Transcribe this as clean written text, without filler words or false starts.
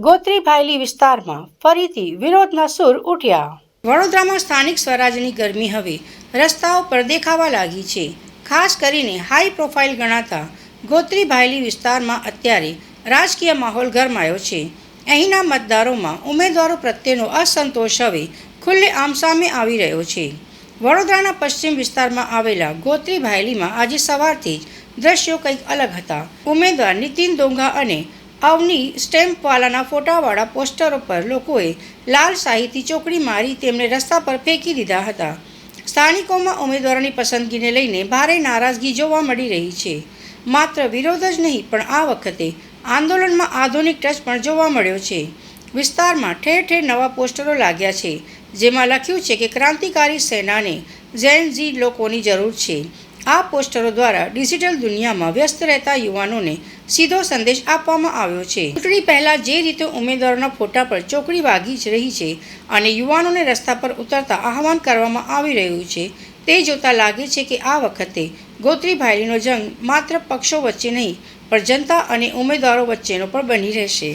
ગોત્રી ભાયલી વિસ્તારમાં ફરીથી વિરોધના સૂર ઉઠ્યા. વડોદરામાં સ્થાનિક સ્વરાજની ગરમી હવે રસ્તાઓ પર દેખાવા લાગી છે. ખાસ કરીને હાઈ પ્રોફાઇલ ગણાતા ગોત્રી ભાયલી વિસ્તારમાં અત્યારે રાજકીય માહોલ ગરમાયો છે. અહીંના મતદારોમાં ઉમેદવારો પ્રત્યેનો અસંતોષ હવે ખુલ્લેઆમ સામે આવી રહ્યો છે. વડોદરાના પશ્ચિમ વિસ્તારમાં આવેલા ગોત્રી ભાયલીમાં આજે સવારથી જ દ્રશ્યો કંઈક અલગ હતા. ઉમેદવાર નીતિન ડોંગા અને અવની સ્ટેમ્પવાલાના ફોટાવાળા પોસ્ટરો પર લોકોએ લાલ શાહીથી ચોકડી મારી તેમને રસ્તા પર ફેંકી દીધા હતા. સ્થાનિકોમાં ઉમેદવારોની પસંદગીને લઈને ભારે નારાજગી જોવા મળી રહી છે. માત્ર વિરોધ જ નહીં પણ આ વખતે આંદોલનમાં આધુનિક ટચ પણ જોવા મળ્યો છે. વિસ્તારમાં ઠેર ઠેર નવા પોસ્ટરો લાગ્યા છે, જેમાં લખ્યું છે કે ક્રાંતિકારી સેનાને ઝેન ઝી લોકોની જરૂર છે. આ પોસ્ટરો દ્વારા ડિજિટલ દુનિયામાં વ્યસ્ત રહેતા યુવાનોને સીધો સંદેશ આપવામાં આવ્યો છે. ચૂંટણી પહેલાં જે રીતે ઉમેદવારોના ફોટા પર ચોકડી વાગી જ રહી છે અને યુવાનોને રસ્તા પર ઉતરતા આહવાન કરવામાં આવી રહ્યું છે, તે જોતાં લાગે છે કે આ વખતે ગોત્રી ભાયલીનો જંગ માત્ર પક્ષો વચ્ચે નહીં પણ જનતા અને ઉમેદવારો વચ્ચેનો પણ બની રહેશે.